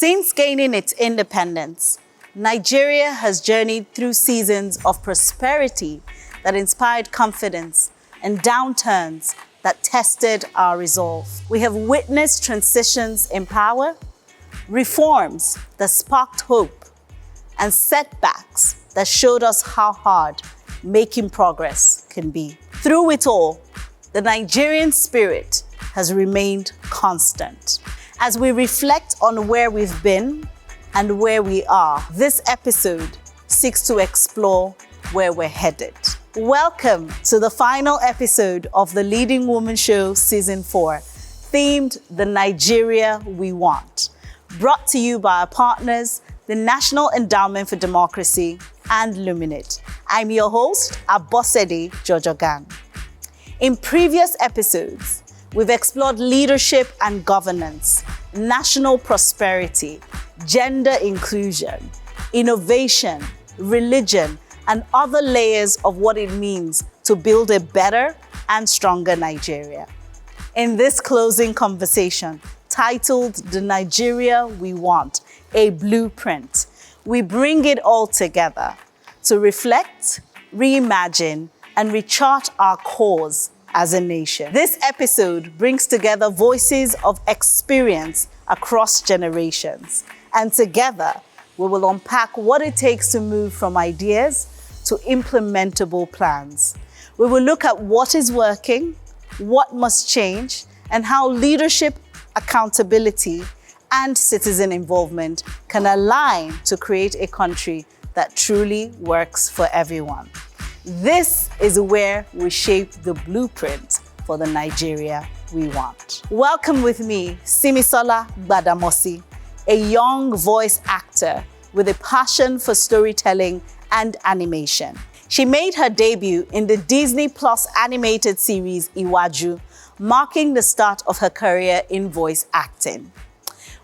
Since gaining its independence, Nigeria has journeyed through seasons of prosperity that inspired confidence and downturns that tested our resolve. We have witnessed transitions in power, reforms that sparked hope, and setbacks that showed us how hard making progress can be. Through it all, the Nigerian spirit has remained constant. As we reflect on where we've been and where we are, this episode seeks to explore where we're headed. Welcome to the final episode of the Leading Woman Show Season 4, themed The Nigeria We Want, brought to you by our partners, the National Endowment for Democracy and Luminate. I'm your host, Abosede Jojogan. In previous episodes, we've explored leadership and governance, national prosperity, gender inclusion, innovation, religion, and other layers of what it means to build a better and stronger Nigeria. In this closing conversation, titled The Nigeria We Want, a Blueprint, we bring it all together to reflect, reimagine, and rechart our course as a nation. This episode brings together voices of experience across generations, and together we will unpack what it takes to move from ideas to implementable plans. We will look at what is working, what must change, and how leadership, accountability, and citizen involvement can align to create a country that truly works for everyone. This is where we shape the blueprint for the Nigeria we want. Welcome with me, Simisola Gbadamosi, a young voice actor with a passion for storytelling and animation. She made her debut in the Disney Plus animated series Iwaju, marking the start of her career in voice acting.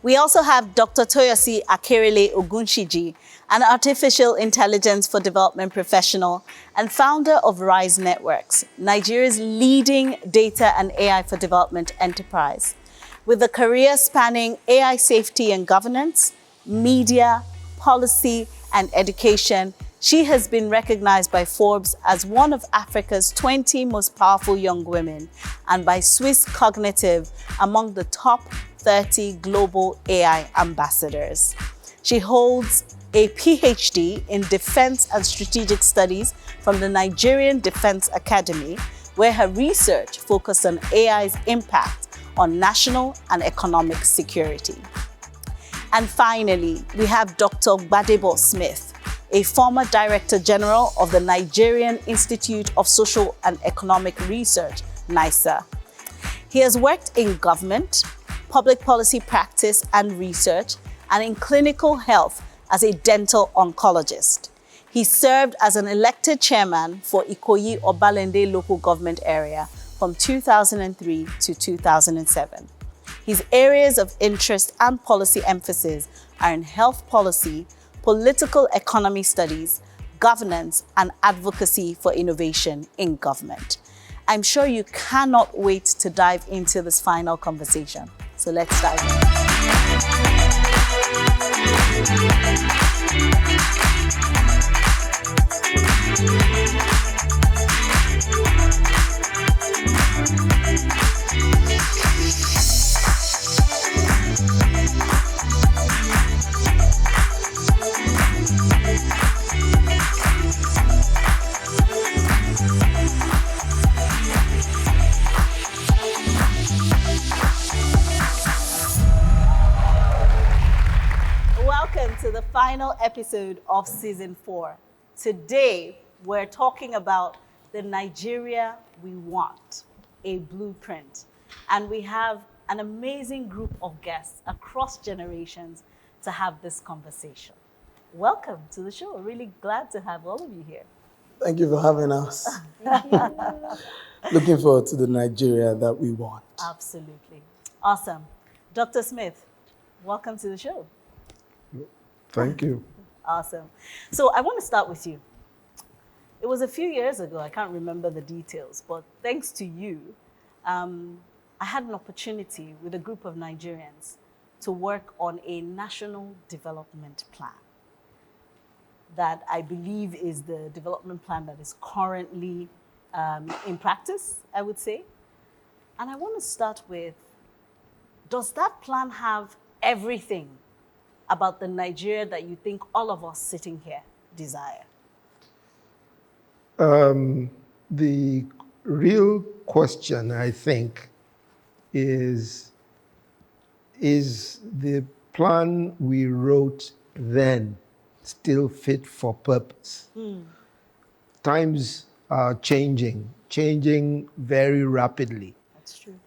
We also have Dr. Toyosi Akerele Ogunshiji, an artificial intelligence for development professional and founder of Rise Networks, Nigeria's leading data and AI for development enterprise. With a career spanning AI safety and governance, media, policy, and education, she has been recognized by Forbes as one of Africa's 20 most powerful young women and by Swiss Cognitive among the top 30 global AI ambassadors. She holds a PhD in Defense and Strategic Studies from the Nigerian Defense Academy, where her research focused on AI's impact on national and economic security. And finally, we have Dr. Gbadebo Smith, a former Director General of the Nigerian Institute of Social and Economic Research, NISA. He has worked in government, public policy practice and research, and in clinical health as a dental oncologist. He served as an elected chairman for Ikoyi Obalende local government area from 2003 to 2007. His areas of interest and policy emphasis are in health policy, political economy studies, governance, and advocacy for innovation in government. I'm sure you cannot wait to dive into this final conversation. So let's dive in. To the final episode of Season 4. Today, we're talking about the Nigeria we want, a blueprint. And we have an amazing group of guests across generations to have this conversation. Welcome to the show. Really glad to have all of you here. Thank you for having us. Looking forward to the Nigeria that we want. Absolutely. Awesome. Dr. Smith, welcome to the show. Thank you. Awesome. So I want to start with you. It was a few years ago, I can't remember the details, but thanks to you, I had an opportunity with a group of Nigerians to work on a national development plan that I believe is the development plan that is currently in practice, I would say. And I want to start with, does that plan have everything about the Nigeria that you think all of us sitting here desire? The real question, I think, is the plan we wrote then still fit for purpose? Times are changing very rapidly. That's true.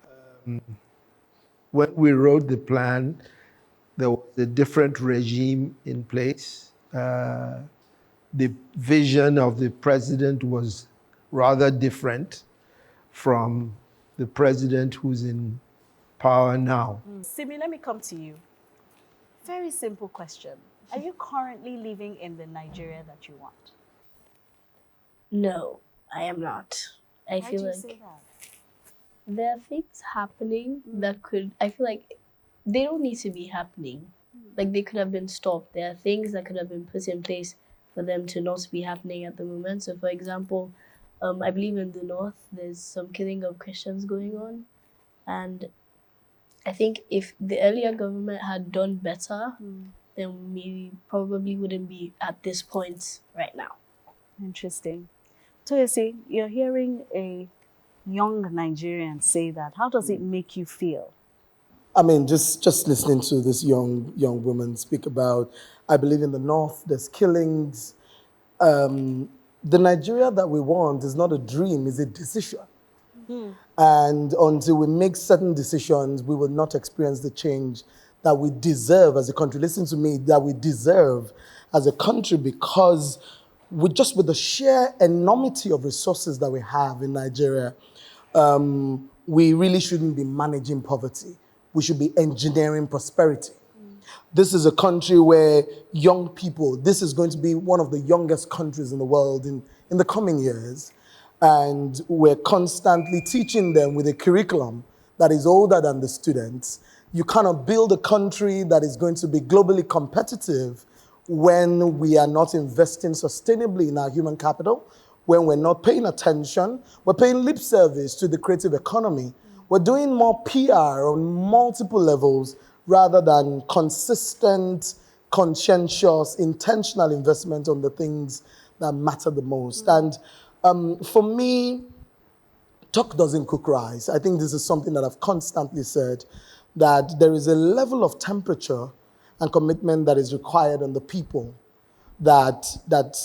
When we wrote the plan, there was a different regime in place. The vision of the president was rather different from the president who's in power now. Simi, let me come to you. Very simple question. Are you currently living in the Nigeria that you want? No, I am not. I Why feel do you like say that? there are things happening that could, I feel like they don't need to be happening. Like they could have been stopped. There are things that could have been put in place for them to not be happening at the moment. So for example, I believe in the north, there's some killing of Christians going on. And I think if the earlier government had done better, then we probably wouldn't be at this point right now. Interesting. Toyosi, you're hearing a young Nigerian say that. How does it make you feel? I mean, just listening to this young woman speak about, I believe in the North, there's killings. The Nigeria that we want is not a dream, it's a decision. And until we make certain decisions, we will not experience the change that we deserve as a country. Listen to me, that we deserve as a country, because with the sheer enormity of resources that we have in Nigeria, we really shouldn't be managing poverty. We should be engineering prosperity. This is a country where young people, this is going to be one of the youngest countries in the world in the coming years. And we're constantly teaching them with a curriculum that is older than the students. You cannot build a country that is going to be globally competitive when we are not investing sustainably in our human capital, when we're not paying attention. We're paying lip service to the creative economy. We're doing more PR on multiple levels rather than consistent, conscientious, intentional investment on the things that matter the most. And for me, talk doesn't cook rice. I think this is something that I've constantly said, that there is a level of temperature and commitment that is required on the people that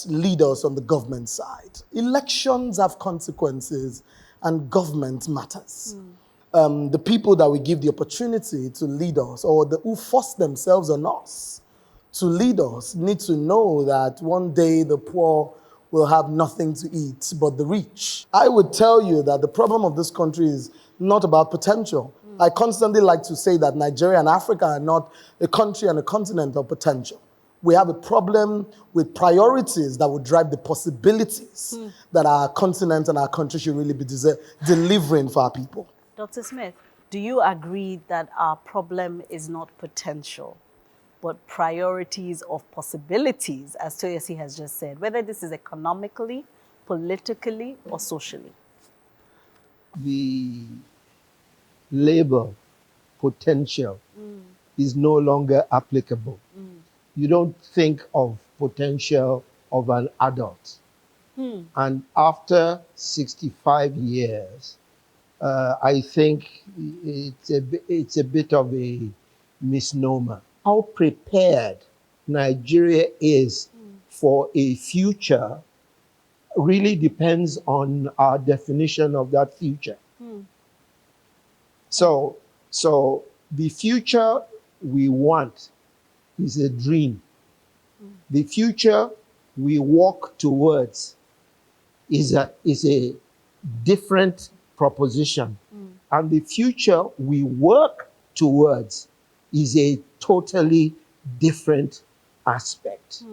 lead us on the government side. Elections have consequences and government matters. The people that we give the opportunity to lead us, or who force themselves on us to lead us, need to know that one day the poor will have nothing to eat but the rich. I would tell you that the problem of this country is not about potential. I constantly like to say that Nigeria and Africa are not a country and a continent of potential. We have a problem with priorities that would drive the possibilities that our continent and our country should really be delivering for our people. Dr. Smith, do you agree that our problem is not potential, but priorities of possibilities, as Toyosi has just said, whether this is economically, politically, or socially? The label potential is no longer applicable. You don't think of potential of an adult. And after 65 years, I think it's a bit of a misnomer. How prepared Nigeria is for a future really depends on our definition of that future. So the future we want is a dream. The future we walk towards is a different proposition. And the future we work towards is a totally different aspect.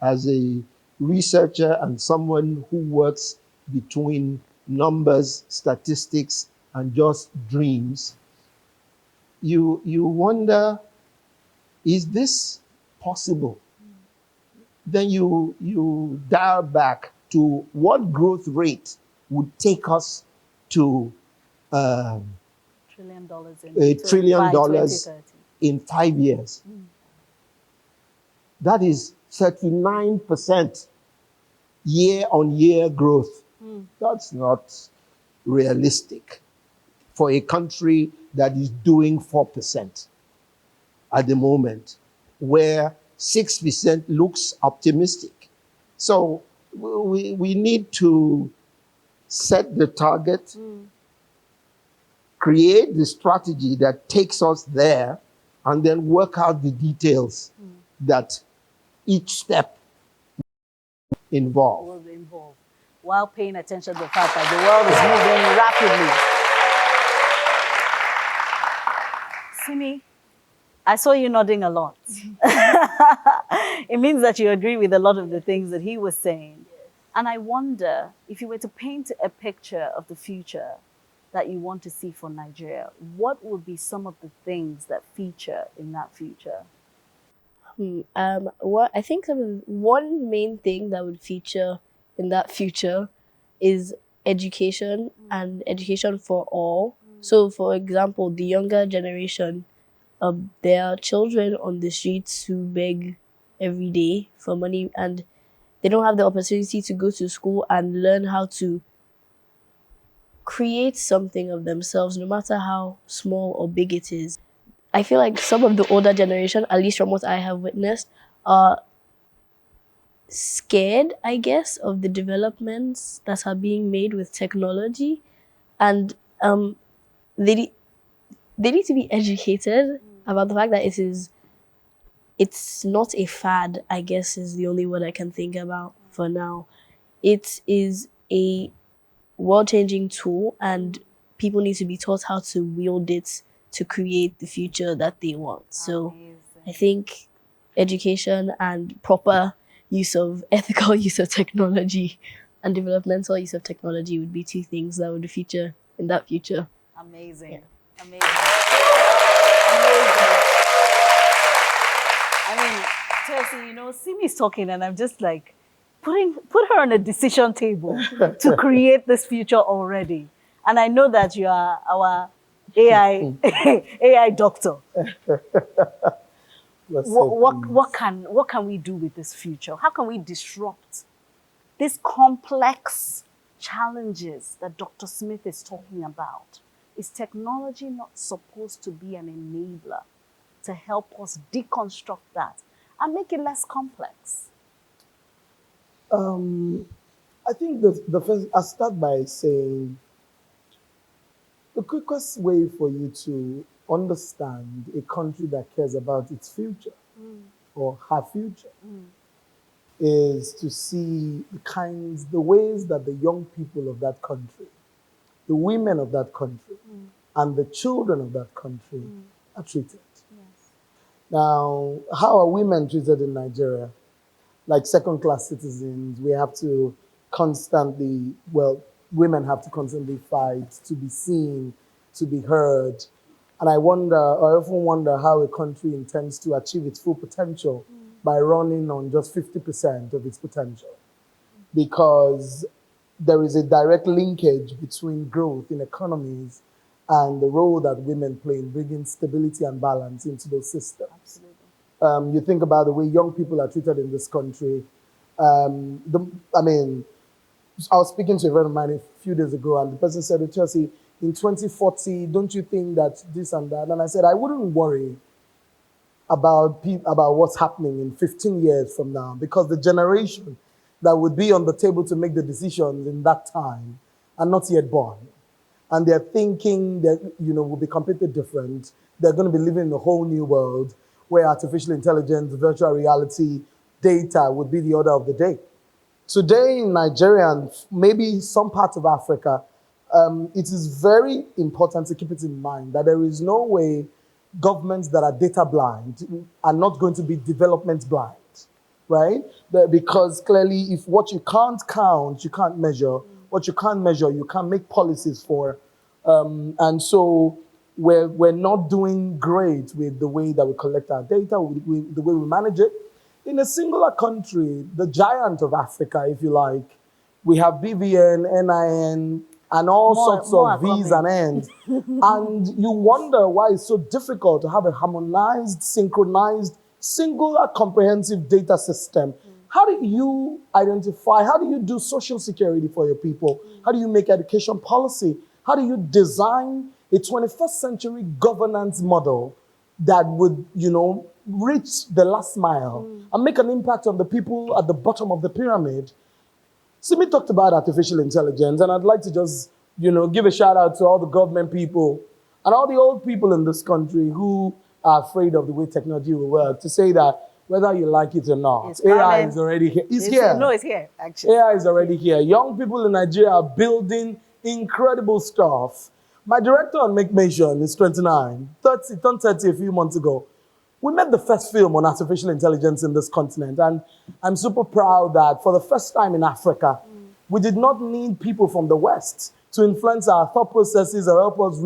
As a researcher and someone who works between numbers, statistics, and just dreams, you wonder is this possible? Then you dial back to what growth rate would take us to $1 trillion $1 trillion by 2030. in 5 years. That is 39% year-on-year growth. That's not realistic for a country that is doing 4% at the moment, where 6% looks optimistic. So we need to set the target, create the strategy that takes us there, and then work out the details that each step involve. Will be involved, while paying attention to the fact that the world is moving rapidly. Simi, I saw you nodding a lot. It means that you agree with a lot of the things that he was saying. And I wonder, if you were to paint a picture of the future that you want to see for Nigeria, what would be some of the things that feature in that future? What I think one main thing that would feature in that future is education, and education for all. So, for example, the younger generation, there are children on the streets who beg every day for money, and they don't have the opportunity to go to school and learn how to create something of themselves, no matter how small or big it is. I feel like some of the older generation, at least from what I have witnessed, are scared, I guess, of the developments that are being made with technology, and they need to be educated about the fact that it's not a fad, I guess, is the only word I can think about for now. It is a world-changing tool, and people need to be taught how to wield it to create the future that they want. So I think education and proper use of ethical use of technology and developmental use of technology would be two things that would feature in that future. Amazing. Yeah. Amazing. Amazing. I mean, Chelsea, you know, Simi's talking and I'm just like, put her on a decision table to create this future already. And I know that you are our AI doctor. What can we do with this future? How can we disrupt these complex challenges that Dr. Smith is talking about? Is technology not supposed to be an enabler to help us deconstruct that and make it less complex? I think the first, I'll start by saying the quickest way for you to understand a country that cares about its future or her future is to see the ways that the young people of that country, the women of that country, and the children of that country are treated. Yes. Now, how are women treated in Nigeria? Like second-class citizens, we have to constantly, women have to constantly fight to be seen, to be heard. And I often wonder how a country intends to achieve its full potential by running on just 50% of its potential. Because there is a direct linkage between growth in economies and the role that women play in bringing stability and balance into those systems. Absolutely. You think about the way young people are treated in this country. I was speaking to a friend of mine a few days ago, and the person said to Chelsea, in 2040, don't you think that this and that? And I said, I wouldn't worry about what's happening in 15 years from now, because the generation that would be on the table to make the decisions in that time are not yet born. And they're thinking that, will be completely different. They're going to be living in a whole new world where artificial intelligence, virtual reality, data would be the order of the day. Today in Nigeria and maybe some parts of Africa, it is very important to keep it in mind that there is no way governments that are data blind are not going to be development blind, right? Because clearly, if what you can't count, you can't measure. What you can't measure, you can't make policies for. And so we're not doing great with the way that we collect our data, the way we manage it. In a singular country, the giant of Africa, if you like, we have BVN, NIN, and all sorts of V's and N's. And you wonder why it's so difficult to have a harmonized, synchronized, singular comprehensive data system. How do you identify, how do you do social security for your people? How do you make education policy? How do you design a 21st century governance model that would, reach the last mile and make an impact on the people at the bottom of the pyramid? Simi talked about artificial intelligence, and I'd like to just, give a shout out to all the government people and all the old people in this country who are afraid of the way technology will work, to say that whether you like it or not, AI is already here. It's here. No, it's here, actually. AI is already here. Young people in Nigeria are building incredible stuff. My director on Make Mention is 29, turned 30 a few months ago. We made the first film on artificial intelligence in this continent, and I'm super proud that for the first time in Africa, we did not need people from the West to influence our thought processes or help us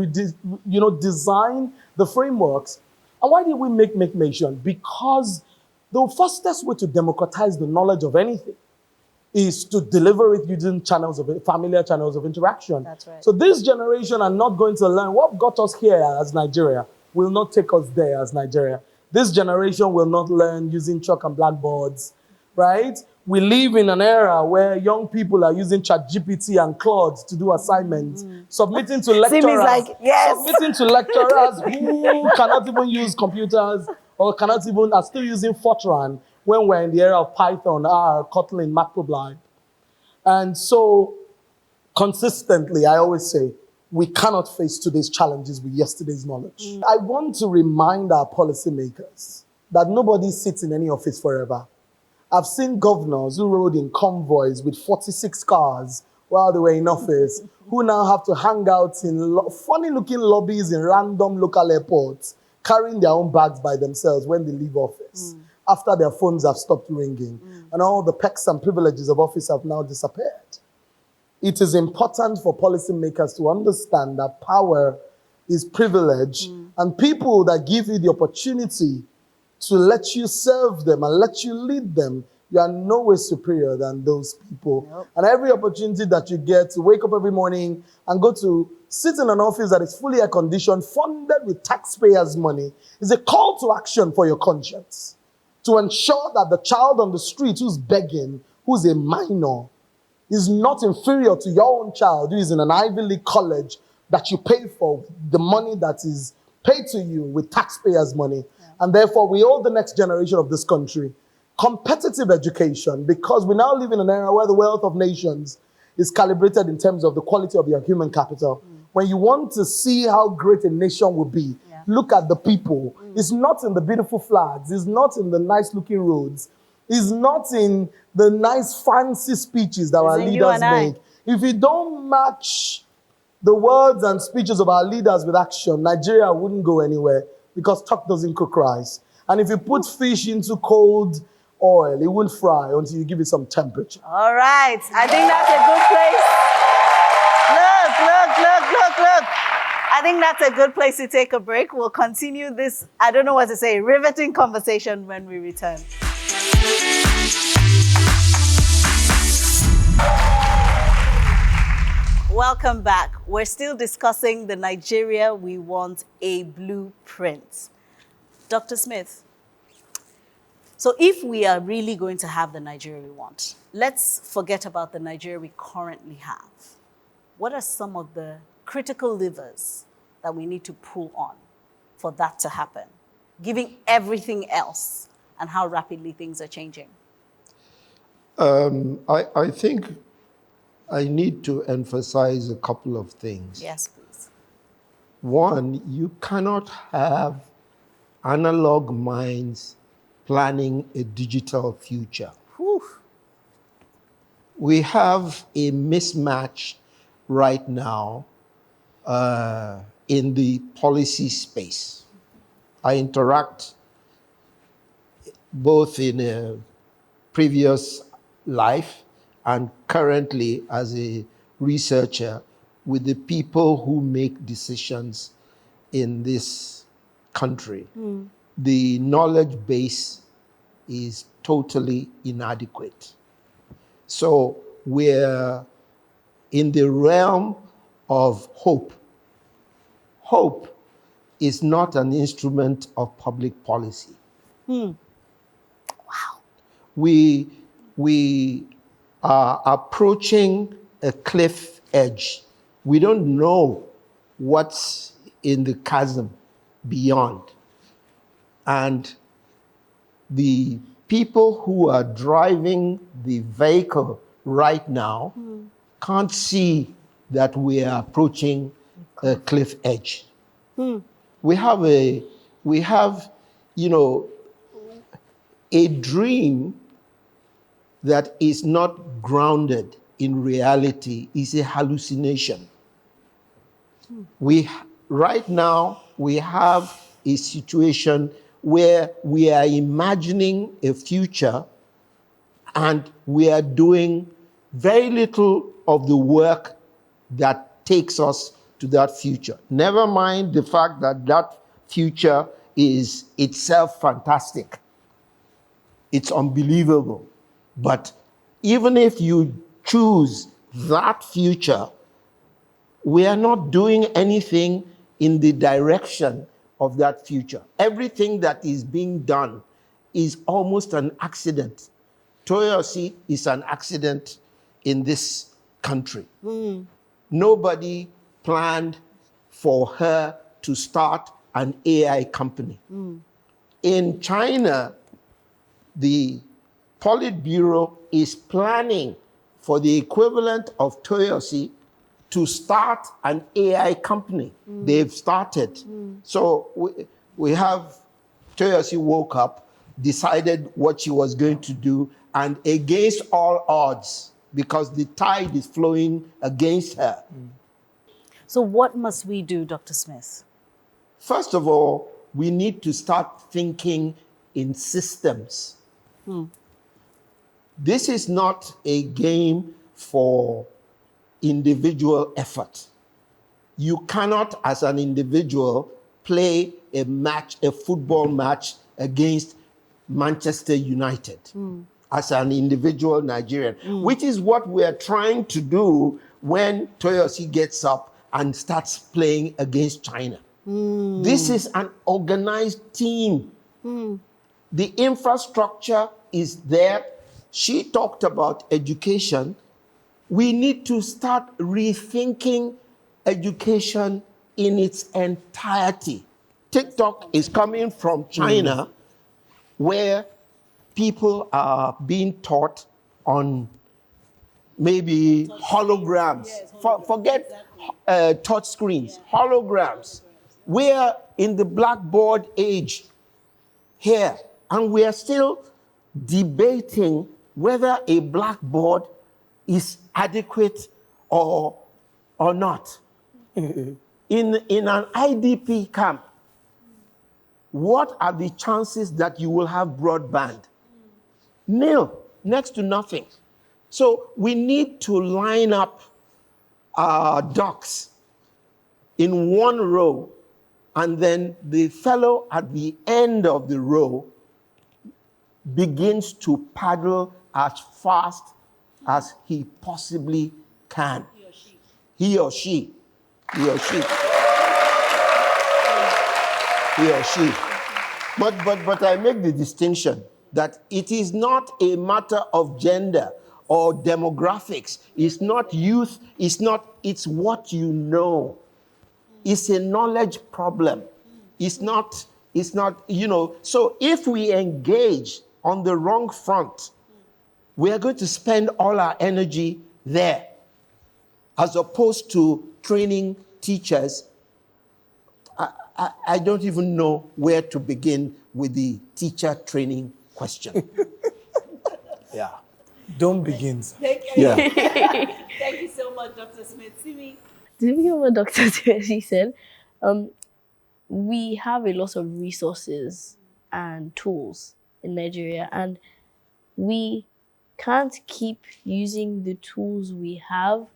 design the frameworks. And why did we make Mention? Because the fastest way to democratize the knowledge of anything is to deliver it using familiar channels of interaction. That's right. So this generation are not going to learn what got us here as Nigeria will not take us there as Nigeria. This generation will not learn using chalk and blackboards, right? We live in an era where young people are using ChatGPT and Claude to do assignments, submitting to lecturers, who cannot even use computers or are still using Fortran when we're in the era of Python, R, Kotlin, Matplotlib. And so consistently, I always say, we cannot face today's challenges with yesterday's knowledge. I want to remind our policymakers that nobody sits in any office forever. I've seen governors who rode in convoys with 46 cars while they were in office, who now have to hang out in funny-looking lobbies in random local airports, carrying their own bags by themselves when they leave office, after their phones have stopped ringing, and all the perks and privileges of office have now disappeared. It is important for policymakers to understand that power is privilege, and people that give you the opportunity to let you serve them and let you lead them, you are no way superior than those people. Nope. And every opportunity that you get to wake up every morning and go to sit in an office that is fully air-conditioned, funded with taxpayers' money, is a call to action for your conscience, to ensure that the child on the street who's begging, who's a minor, is not inferior to your own child who is in an Ivy League college that you pay for the money that is paid to you with taxpayers' money. Yeah. And therefore, we owe the next generation of this country competitive education, because we now live in an era where the wealth of nations is calibrated in terms of the quality of your human capital. When you want to see how great a nation will be, look at the people. It's not in the beautiful flags. It's not in the nice-looking roads. Is not in the nice fancy speeches that our leaders make. If you don't match the words and speeches of our leaders with action, Nigeria wouldn't go anywhere, because talk doesn't cook rice. And if you put fish into cold oil, it won't fry until you give it some temperature. All right. I think that's a good place. Look. I think that's a good place to take a break. We'll continue this, I don't know what to say, riveting conversation when we return. Welcome back. We're still discussing the Nigeria we want, a blueprint. Dr. Smith, so if we are really going to have the Nigeria we want, let's forget about the Nigeria we currently have. What are some of the critical levers that we need to pull on for that to happen, given everything else and how rapidly things are changing? I think I need to emphasize a couple of things. Yes, please. One, you cannot have analog minds planning a digital future. Whew. We have a mismatch right now in the policy space. I interact both in a previous life and currently as a researcher with the people who make decisions in this country, the knowledge base is totally inadequate. So we're in the realm of hope. Hope is not an instrument of public policy. Wow. We are approaching a cliff edge. We don't know what's in the chasm beyond. And the people who are driving the vehicle right now can't see that we are approaching a cliff edge. We have a dream that is not grounded in reality, is a hallucination. Right now, we have a situation where we are imagining a future and we are doing very little of the work that takes us to that future. Never mind the fact that that future is itself fantastic. It's unbelievable. But even if you choose that future, we are not doing anything in the direction of that future. Everything that is being done is almost an accident. Toyosi is an accident in this country. Nobody planned for her to start an AI company. In China, the Politburo is planning for the equivalent of Toyosi to start an AI company. They've started. So we have Toyosi woke up, decided what she was going to do, and against all odds, because the tide is flowing against her. So what must we do, Dr. Smith? First of all, we need to start thinking in systems. This is not a game for individual effort. You cannot, as an individual, play a football match against Manchester United as an individual Nigerian, which is what we are trying to do when Toyosi gets up and starts playing against China. This is an organized team. The infrastructure is there. She talked about education. We need to start rethinking education in its entirety. TikTok is coming from China, where people are being taught on maybe holograms. Forget touch screens, holograms. We're in the blackboard age here, and we are still debating whether a blackboard is adequate or not. In an IDP camp, what are the chances that you will have broadband? Nil, next to nothing. So we need to line up our ducks in one row, and then the fellow at the end of the row begins to paddle as fast as he possibly can. He or she. But I make the distinction that it is not a matter of gender or demographics. It's not youth. It's what you know. It's a knowledge problem. It's not, so if we engage on the wrong front, we are going to spend all our energy there, as opposed to training teachers. I don't even know where to begin with the teacher training question. Yeah. Don't begin, sir. Thank you. Yeah. Thank you so much, Dr. Smith. Simi. Did we hear what Dr. Tracy said? We have a lot of resources and tools in Nigeria, and we can't keep using the tools we have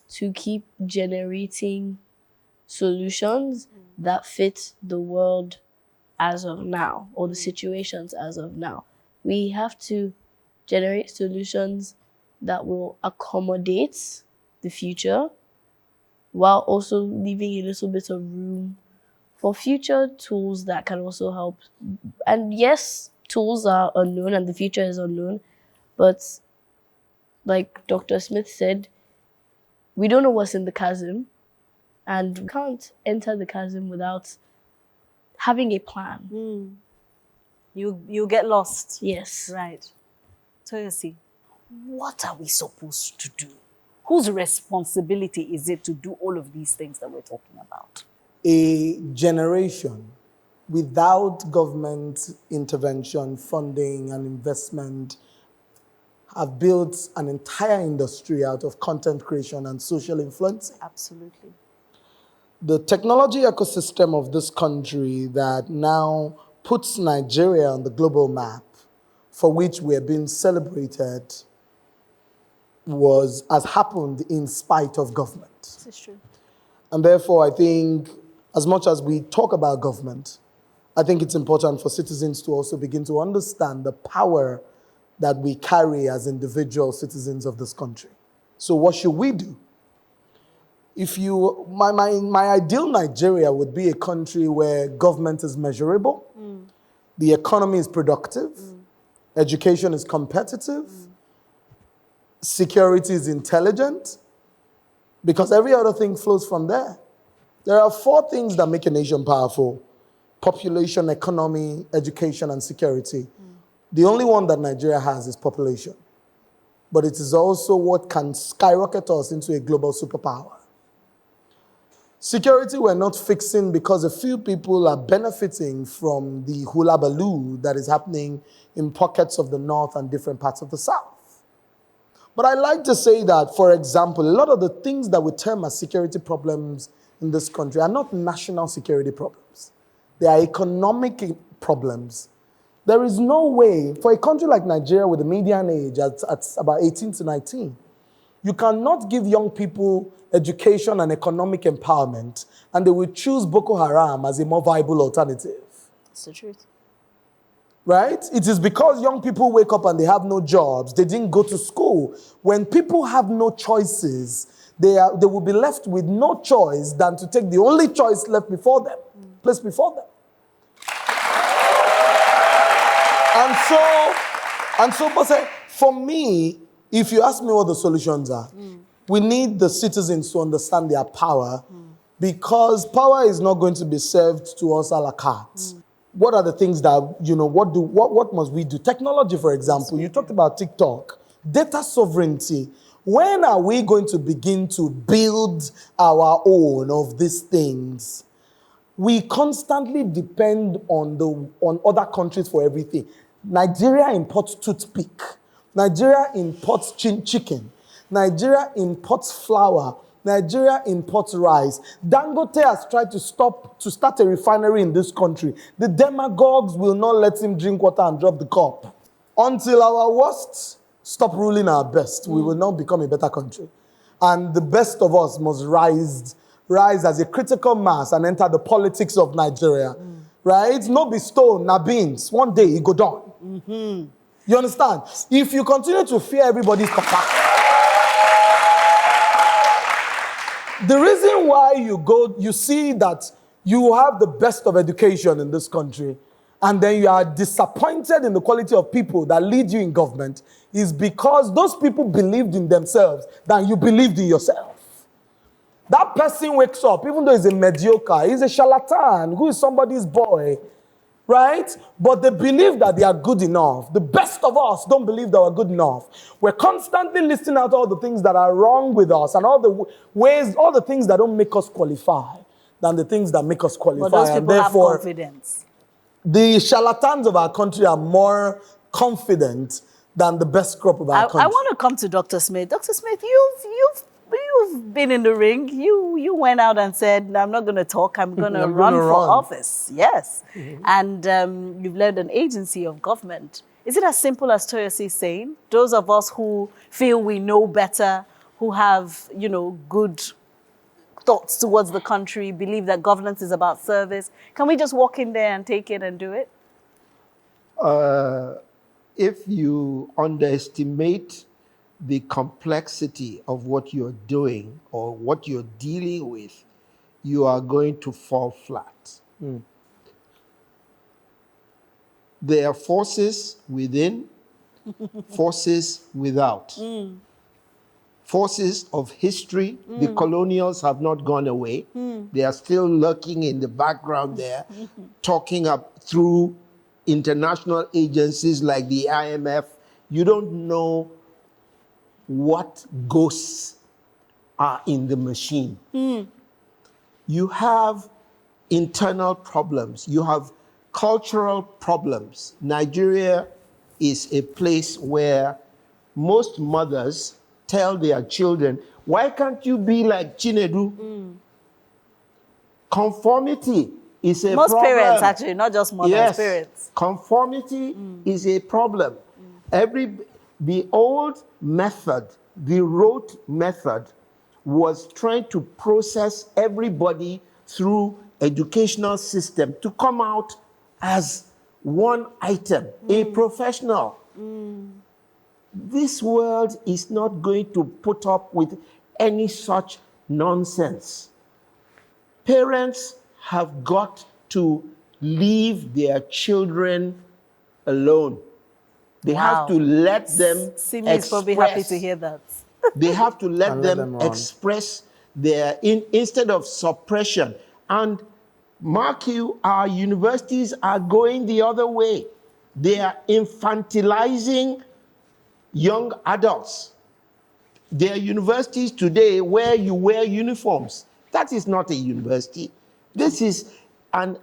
to keep generating solutions that fit the world as of now, or the situations as of now. We have to generate solutions that will accommodate the future while also leaving a little bit of room for future tools that can also help. And yes, tools are unknown and the future is unknown, but like Dr. Smith said, we don't know what's in the chasm, and we can't enter the chasm without having a plan. You get lost. Yes. Right. Toyosi, what are we supposed to do? Whose responsibility is it to do all of these things that we're talking about? A generation without government intervention, funding, and investment have built an entire industry out of content creation and social influence. Absolutely. The technology ecosystem of this country that now puts Nigeria on the global map, for which we are being celebrated, has happened in spite of government. This is true. And therefore, I think, as much as we talk about government, I think it's important for citizens to also begin to understand the power that we carry as individual citizens of this country. So what should we do? My ideal Nigeria would be a country where government is measurable, the economy is productive, education is competitive, security is intelligent, because every other thing flows from there. There are 4 things that make a nation powerful: population, economy, education, and security. The only one that Nigeria has is population. But it is also what can skyrocket us into a global superpower. Security we're not fixing because a few people are benefiting from the hula baloo that is happening in pockets of the north and different parts of the south. But I like to say that, for example, a lot of the things that we term as security problems in this country are not national security problems. They are economic problems. There is no way, for a country like Nigeria with a median age at about 18 to 19, you cannot give young people education and economic empowerment, and they will choose Boko Haram as a more viable alternative. That's the truth. Right? It is because young people wake up and they have no jobs, they didn't go to school. When people have no choices, they will be left with no choice than to take the only choice left before them, placed before them. And so, but for me, if you ask me what the solutions are, we need the citizens to understand their power, because power is not going to be served to us a la carte. What are the things that, what must we do? Technology, for example, you talked about TikTok, data sovereignty. When are we going to begin to build our own of these things? We constantly depend on other countries for everything. Nigeria imports toothpick. Nigeria imports chicken. Nigeria imports flour. Nigeria imports rice. Dangote has tried to start a refinery in this country. The demagogues will not let him drink water and drop the cup. Until our worst stop ruling our best, we will not become a better country. And the best of us must rise as a critical mass and enter the politics of Nigeria. Right? No be stone, na beans. One day it go down. You understand? If you continue to fear everybody's papa, the reason why you see that you have the best of education in this country, and then you are disappointed in the quality of people that lead you in government, is because those people believed in themselves than you believed in yourself. That person wakes up, even though he's a mediocre, he's a charlatan, who is somebody's boy, right? But they believe that they are good enough. The best of us don't believe that we're good enough. We're constantly listing out all the things that are wrong with us and all the things that don't make us qualify than the things that make us qualify. But those people and therefore, have confidence. The charlatans of our country are more confident than the best crop of our country. I want to come to Dr. Smith. Dr. Smith, you've been in the ring. You went out and said, I'm not going to talk. I'm going to run for office. Yes. And you've led an agency of government. Is it as simple as Toyosi is saying? Those of us who feel we know better, who have, good thoughts towards the country, believe that governance is about service. Can we just walk in there and take it and do it? If you underestimate the complexity of what you're doing or what you're dealing with, you are going to fall flat. There are forces within, forces without. Forces of history. The colonials have not gone away. They are still lurking in the background there, talking up through international agencies like the IMF. You don't know what ghosts are in the machine. You have internal problems. You have cultural problems. Nigeria is a place where most mothers tell their children, why can't you be like Chinedu? Conformity is a Most problem. parents, actually, not just mothers, Yes, parents. conformity is a problem. The old method, the rote method, was trying to process everybody through educational system to come out as one item, a professional. This world is not going to put up with any such nonsense. Parents have got to leave their children alone. They have to let them Simi is probably happy to hear that. They have to let And them run. express their, instead of suppression. And mark you, our universities are going the other way. They are infantilizing young adults. There are universities today where you wear uniforms. That is not a university. This is an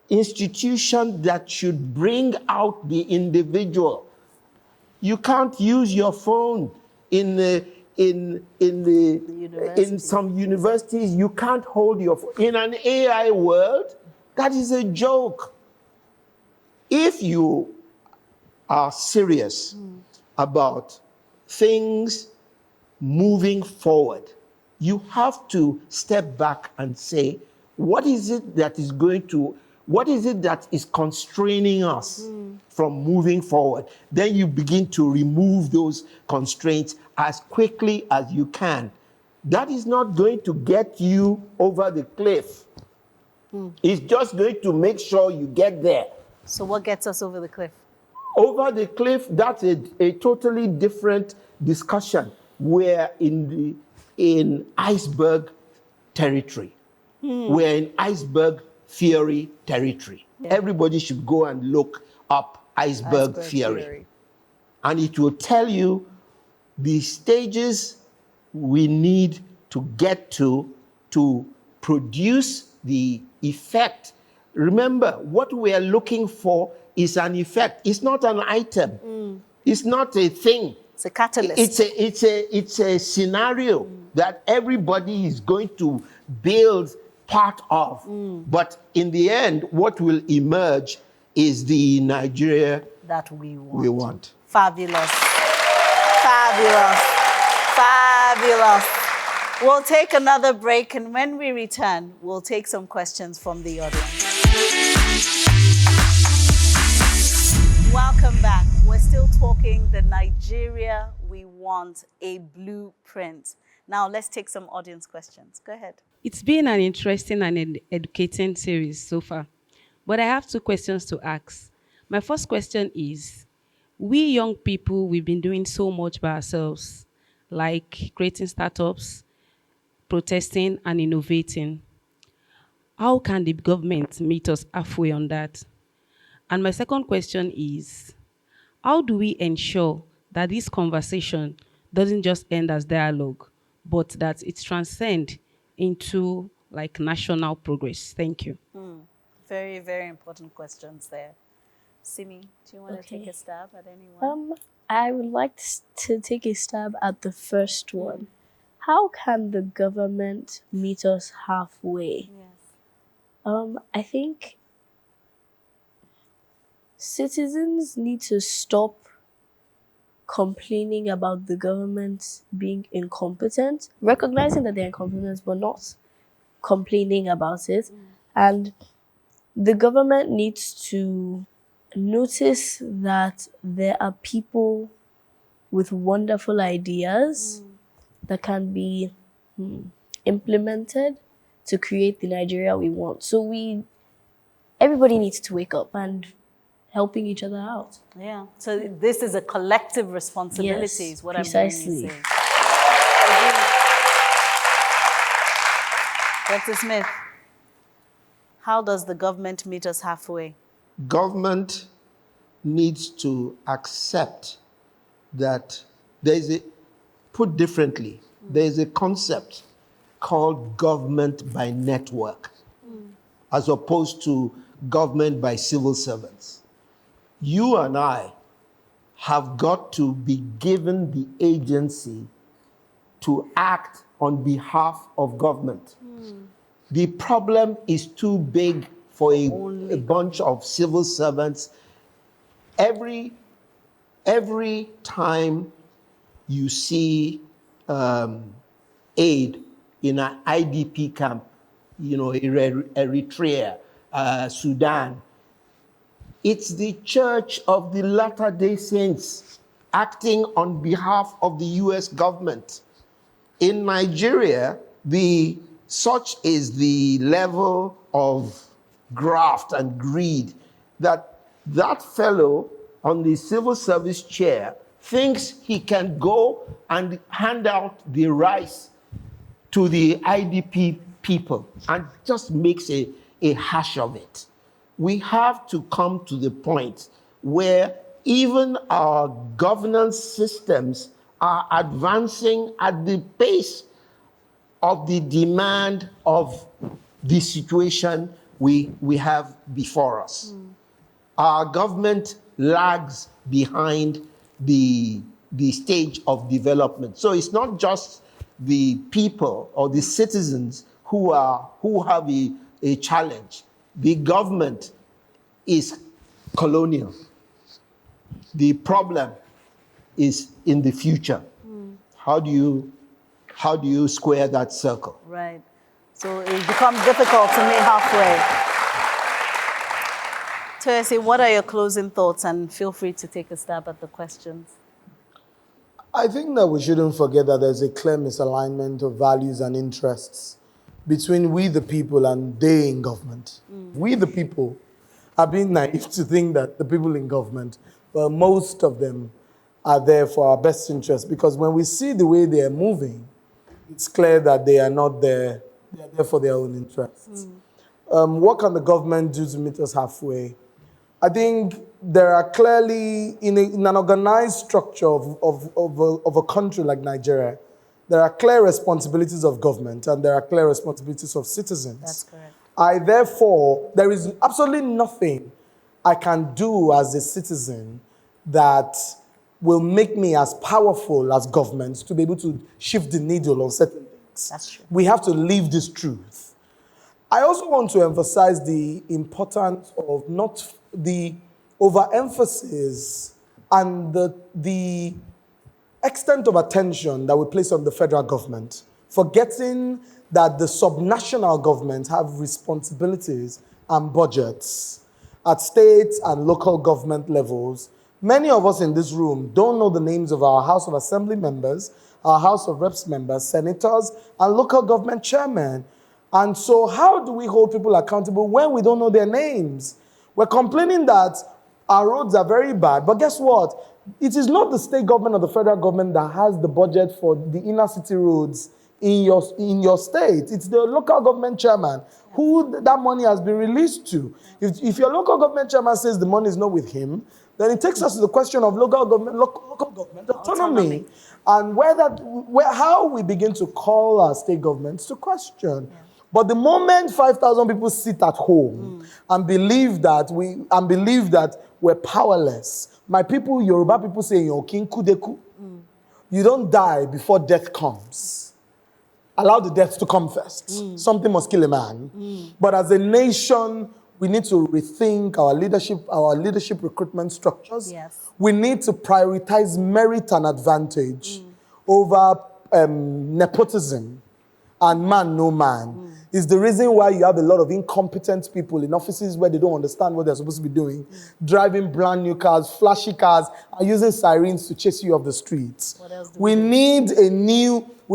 institution that should bring out the individual. You can't use your phone in some universities. You can't hold your phone. In an AI world, that is a joke. If you are serious about things moving forward, you have to step back and say, what is it that is constraining us from moving forward? Then you begin to remove those constraints as quickly as you can. That is not going to get you over the cliff. It's just going to make sure you get there. So what gets us over the cliff? Over the cliff, that's a totally different discussion. We're in iceberg territory. We're in iceberg theory territory. Yeah. Everybody should go and look up iceberg theory. And it will tell you the stages we need to get to produce the effect. Remember, what we are looking for is an effect. It's not an item. It's not a thing. It's a catalyst. It's a scenario that everybody is going to build part of. But in the end, what will emerge is the Nigeria that we want. we want. Fabulous. Fabulous. Fabulous. We'll take another break, and when we return, we'll take some questions from the audience. Welcome back. We're still talking the Nigeria we want, a blueprint. Now let's take some audience questions. Go ahead. It's been an interesting and educating series so far, but I have two questions to ask. My first question is, we young people, we've been doing so much by ourselves, like creating startups, protesting, and innovating. How can the government meet us halfway on that? And my second question is, how do we ensure that this conversation doesn't just end as dialogue, but that it transcends into like national progress? Thank you. Very, very important questions there. Simi, do you want to take a stab at anyone? I would like to take a stab at the first one. How can the government meet us halfway? Yes. I think citizens need to stop complaining about the government being incompetent, recognizing that they're incompetent, but not complaining about it. And the government needs to notice that there are people with wonderful ideas that can be implemented to create the Nigeria we want. So everybody needs to wake up and helping each other out. Yeah. So this is a collective responsibility, Yes, is what precisely. I'm hearing you say. Dr. Smith, how does the government meet us halfway? Government needs to accept that put differently, there is a concept called government by network, as opposed to government by civil servants. You and I have got to be given the agency to act on behalf of government. The problem is too big for a bunch of civil servants. Every time you see aid in an IDP camp, Eritrea, Sudan, it's the Church of the Latter-day Saints acting on behalf of the US government. In Nigeria, such is the level of graft and greed that fellow on the civil service chair thinks he can go and hand out the rice to the IDP people and just makes a hash of it. We have to come to the point where even our governance systems are advancing at the pace of the demand of the situation we have before us. Our government lags behind the stage of development. So it's not just the people or the citizens who have a challenge. The government is colonial. The problem is in the future. How do you square that circle? Right. So it becomes difficult to meet halfway. Toyosi, what are your closing thoughts? And feel free to take a stab at the questions. I think that we shouldn't forget that there's a clear misalignment of values and interests between we the people and they in government. We the people are being naive to think that the people in government, well, most of them are there for our best interest, because when we see the way they are moving, it's clear that they are not there. They are there for their own interests. What can the government do to meet us halfway? I think there are clearly, in an organized structure of a country like Nigeria, there are clear responsibilities of government and there are clear responsibilities of citizens. That's correct. Therefore, there is absolutely nothing I can do as a citizen that will make me as powerful as government to be able to shift the needle on certain things. That's true. We have to live this truth. I also want to emphasize the importance of not the overemphasis and the extent of attention that we place on the federal government, forgetting that the subnational governments have responsibilities and budgets at state and local government levels. Many of us in this room don't know the names of our House of Assembly members, our House of Reps members, senators, and local government chairmen. And so how do we hold people accountable when we don't know their names? We're complaining that our roads are very bad, but guess what? It is not the state government or the federal government that has the budget for the inner city roads in your state. It's the local government chairman who that money has been released to. If your local government chairman says the money is not with him, then it takes us to the question of local government autonomy. And how we begin to call our state governments to question. Yeah. But the moment 5,000 people sit at home and believe that we're powerless, my people, Yoruba people say, you don't die before death comes. Allow the death to come first. Something must kill a man. But as a nation, we need to rethink our leadership recruitment structures. Yes. We need to prioritize merit and advantage over nepotism and man no man. Is the reason why you have a lot of incompetent people in offices where they don't understand what they're supposed to be doing, driving brand new cars, flashy cars, and using sirens to chase you off the streets. What else do We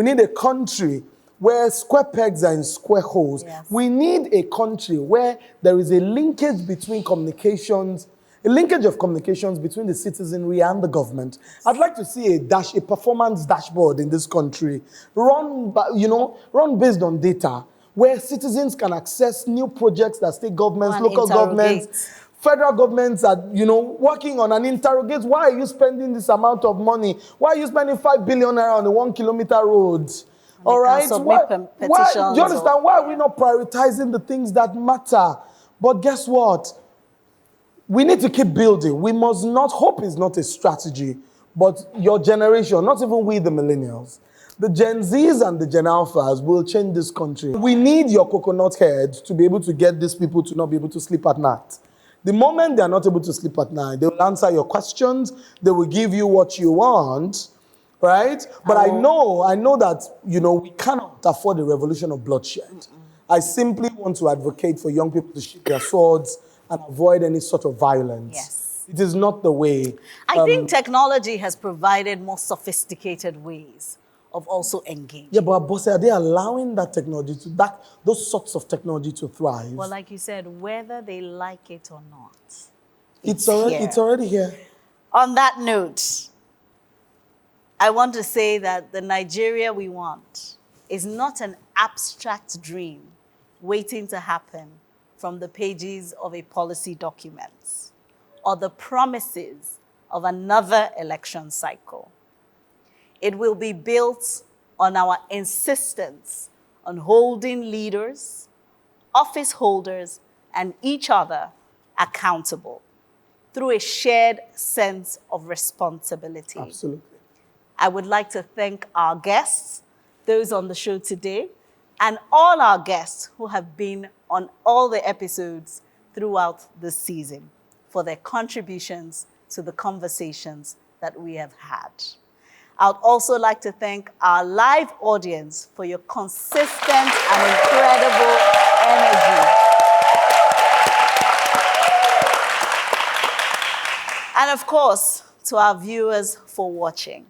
need a country where square pegs are in square holes. Yes. We need a country where there is a linkage between communications, a linkage of communications between the citizenry and the government. I'd like to see a performance dashboard in this country, run based on data, where citizens can access new projects that state governments, And local governments, interrogate. federal governments are, working on and interrogate. Why are you spending this amount of money? Why are you spending 5 billion naira on a 1 kilometer road? All can right? submit Why, petitions do you understand? Why are we not prioritizing the things that matter? But guess what? We need to keep building. We must not, hope is not a strategy, but your generation, not even we the millennials, the Gen Zs and the Gen Alphas will change this country. We need your coconut heads to be able to get these people to not be able to sleep at night. The moment they are not able to sleep at night, they will answer your questions, they will give you what you want, right? But I know that, we cannot afford a revolution of bloodshed. I simply want to advocate for young people to sheath their swords and avoid any sort of violence. Yes. It is not the way. I think technology has provided more sophisticated ways of also engaging. Yeah, but Bosse, are they allowing those sorts of technology to thrive? Well, like you said, whether they like it or not, it's already here. On that note, I want to say that the Nigeria we want is not an abstract dream waiting to happen from the pages of a policy document or the promises of another election cycle. It will be built on our insistence on holding leaders, office holders, and each other accountable through a shared sense of responsibility. Absolutely. I would like to thank our guests, those on the show today, and all our guests who have been on all the episodes throughout this season for their contributions to the conversations that we have had. I'd also like to thank our live audience for your consistent and incredible energy. And of course, to our viewers for watching.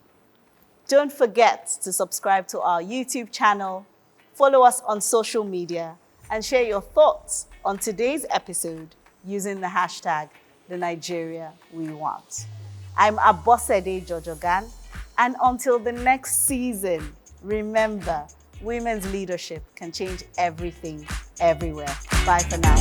Don't forget to subscribe to our YouTube channel, follow us on social media, and share your thoughts on today's episode using the hashtag #TheNigeria_We_Want. I'm Abosede Jojogan, and until the next season, remember, women's leadership can change everything, everywhere. Bye for now.